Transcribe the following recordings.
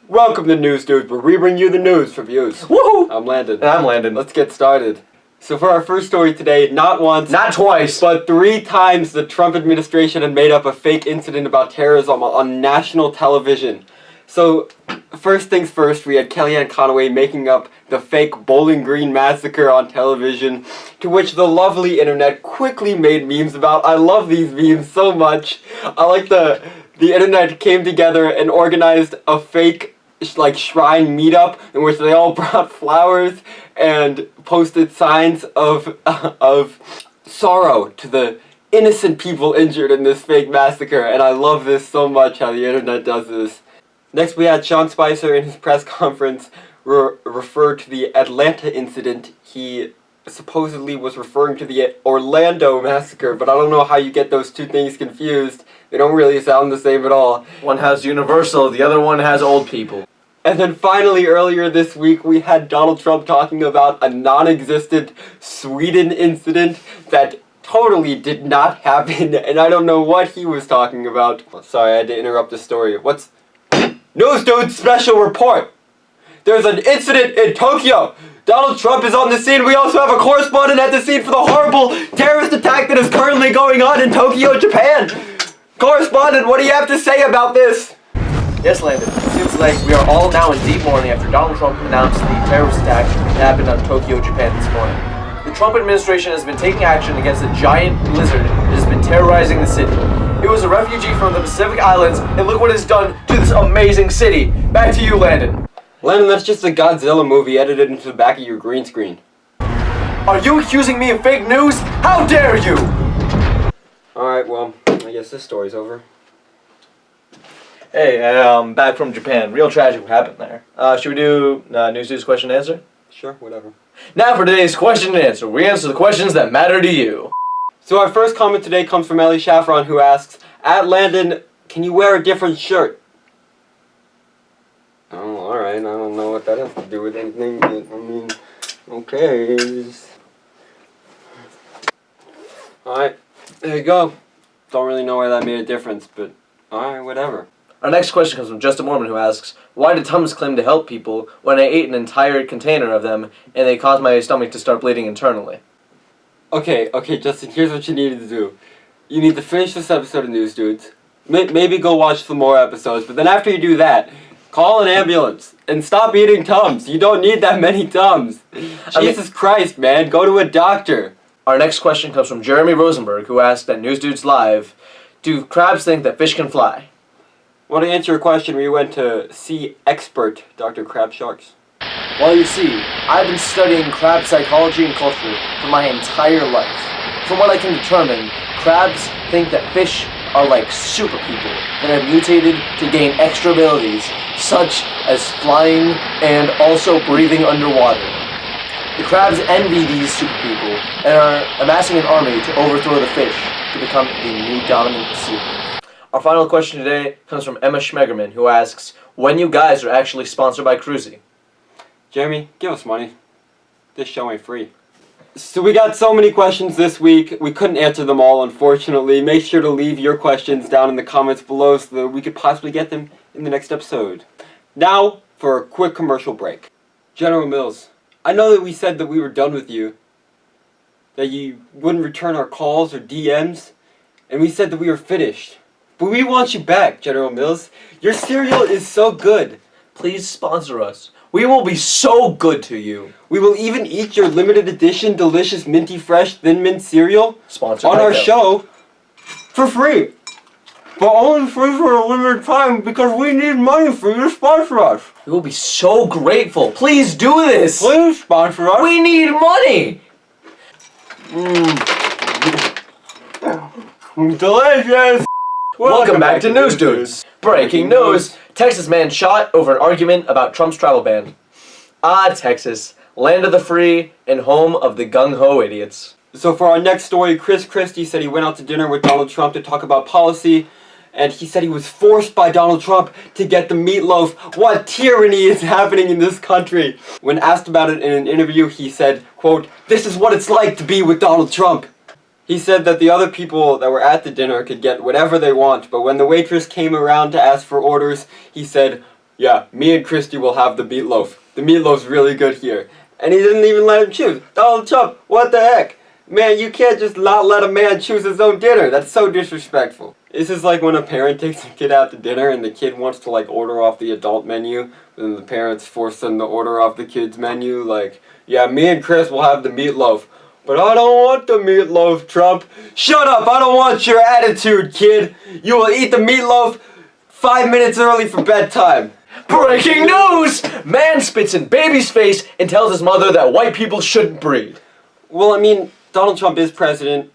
Welcome to News Dudes, where we bring you the news for views. Woohoo! I'm Landon. And I'm Landon. Let's get started. So for our first story today, not once, Not twice, but 3 times the Trump administration had made up a fake incident about terrorism on national television. So, first things first, we had Kellyanne Conway making up the fake Bowling Green massacre on television, to which the lovely internet quickly made memes about. I love these memes so much. I like the internet came together and organized a fake shrine meetup in which they all brought flowers and posted signs of sorrow to the innocent people injured in this fake massacre, and I love this so much how the internet does this. Next we had Sean Spicer in his press conference referred to the Atlanta incident. He supposedly was referring to the Orlando massacre, but I don't know how you get those two things confused. They don't really sound the same at all. one has Universal, the other one has old people. And then finally, earlier this week, we had Donald Trump talking about a non-existent Sweden incident that totally did not happen, and I don't know what he was talking about. Sorry, I had to interrupt the story. What's... News Dude special report! There's an incident in Tokyo! Donald Trump is on the scene. We also have a correspondent at the scene for the horrible terrorist attack that is currently going on in Tokyo, Japan! Correspondent, what do you have to say about this? Yes, Landon. It seems like we are all now in deep mourning after Donald Trump announced the terrorist attack that happened on Tokyo, Japan this morning. The Trump administration has been taking action against a giant blizzard that has been terrorizing the city. It was a refugee from the Pacific Islands, and look what it's done to this amazing city. Back to you, Landon. Landon, that's just a Godzilla movie edited into the back of your green screen. Are you accusing me of fake news? How dare you! Alright, well, I guess this story's over. Hey, back from Japan. Real tragic what happened there. Should we do News Dude's question and answer? Sure, whatever. Now for today's question and answer. We answer the questions that matter to you. So our first comment today comes from Ellie Shaffron, who asks, at Landon, can you wear a different shirt? Oh, alright, I don't know what that has to do with anything. I mean, okay. Alright, there you go. Don't really know why that made a difference, but alright, whatever. Our next question comes from Justin Mormon, who asks, why did Tums claim to help people when I ate an entire container of them and they caused my stomach to start bleeding internally? Okay, Justin, here's what you need to do. You need to finish this episode of News Dudes. Maybe go watch some more episodes, but then after you do that, call an ambulance and stop eating Tums. You don't need that many Tums. Jesus Christ, man, go to a doctor. Our next question comes from Jeremy Rosenberg, who asked at News Dudes Live, do crabs think that fish can fly? Well, to answer your question, we went to see expert Dr. Crab Sharks. Well, you see, I've been studying crab psychology and culture for my entire life. From what I can determine, crabs think that fish are like super people that have mutated to gain extra abilities, such as flying and also breathing underwater. The crabs envy these super people and are amassing an army to overthrow the fish to become the new dominant species. Our final question today comes from Emma Schmegerman, who asks, when you guys are actually sponsored by Cruzy? Jeremy, give us money. This show ain't free. So we got so many questions this week, we couldn't answer them all, unfortunately. Make sure to leave your questions down in the comments below so that we could possibly get them in the next episode. Now, for a quick commercial break. General Mills, I know that we said that we were done with you, that you wouldn't return our calls or DMs, and we said that we were finished. But we want you back, General Mills. Your cereal is so good. Please sponsor us. We will be so good to you. We will even eat your limited edition delicious minty fresh Thin Mint cereal Sponsored on by our them. show for free. But only free for a limited time because we need money for you to sponsor us. We will be so grateful. Please do this. Please sponsor us. We need money. Delicious. Welcome back to News Dudes. Breaking news. Texas man shot over an argument about Trump's travel ban. Ah, Texas. Land of the free and home of the gung-ho idiots. So for our next story, Chris Christie said he went out to dinner with Donald Trump to talk about policy, and he said he was forced by Donald Trump to get the meatloaf. What tyranny is happening in this country? When asked about it in an interview, he said, quote, "This is what it's like to be with Donald Trump." He said that the other people that were at the dinner could get whatever they want, but when the waitress came around to ask for orders, he said, Yeah, me and Christy will have the meatloaf. The meatloaf's really good here. And he didn't even let him choose. Donald Trump, what the heck? Man, you can't just not let a man choose his own dinner. That's so disrespectful. This is like when a parent takes a kid out to dinner and the kid wants to like order off the adult menu, and the parents force them to order off the kid's menu. Like, yeah, me and Chris will have the meatloaf. But I don't want the meatloaf, Trump. Shut up, I don't want your attitude, kid. You will eat the meatloaf 5 minutes early for bedtime. Breaking news! Man spits in baby's face and tells his mother that white people shouldn't breed. Well, I mean, Donald Trump is president,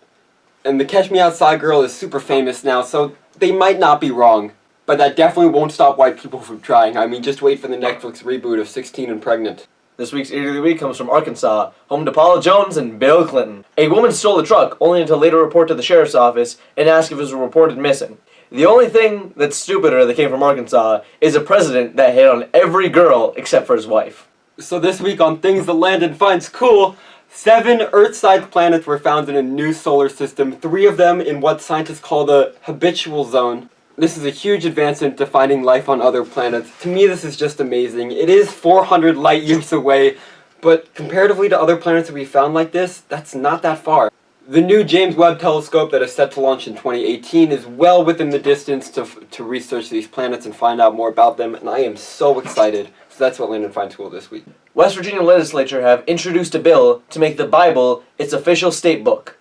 and the Catch Me Outside girl is super famous now, so they might not be wrong. But that definitely won't stop white people from trying. I mean, just wait for the Netflix reboot of 16 and Pregnant. This week's Idiot of the Week comes from Arkansas, home to Paula Jones and Bill Clinton. A woman stole a truck, only to later report to the sheriff's office and ask if it was reported missing. The only thing that's stupider that came from Arkansas is a president that hit on every girl except for his wife. So this week on Things That Landon Finds Cool, 7 Earth-sized planets were found in a new solar system, 3 of them in what scientists call the habitable zone. This is a huge advancement to finding life on other planets. To me, this is just amazing. It is 400 light years away, but comparatively to other planets that we found like this, that's not that far. The new James Webb Telescope that is set to launch in 2018 is well within the distance to research these planets and find out more about them, and I am so excited. So that's what Landon Finds Cool this week. West Virginia legislature have introduced a bill to make the Bible its official state book.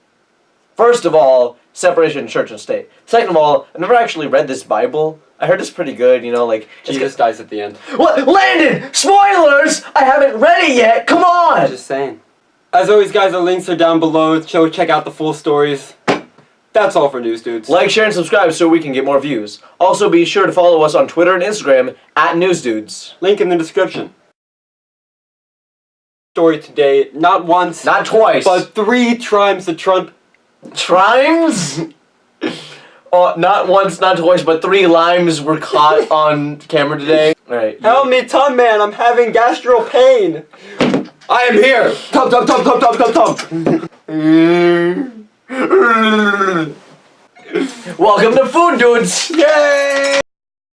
First of all, separation of church and state. Second of all, I've never actually read this Bible. I heard it's pretty good, you know, like... Jesus dies at the end. What? Landon! Spoilers! I haven't read it yet! Come on! Just saying. As always, guys, the links are down below. Check out the full stories. That's all for News Dudes. Like, share, and subscribe so we can get more views. Also, be sure to follow us on Twitter and Instagram @NewsDudes. Link in the description. Story today, not once, Not twice. but 3 times the Trump... Trimes? Not once, not twice, but 3 limes were caught on camera today. Alright. Help me, Tom Man, I'm having gastro pain. I am here. Tom. Welcome to Food Dudes! Yay!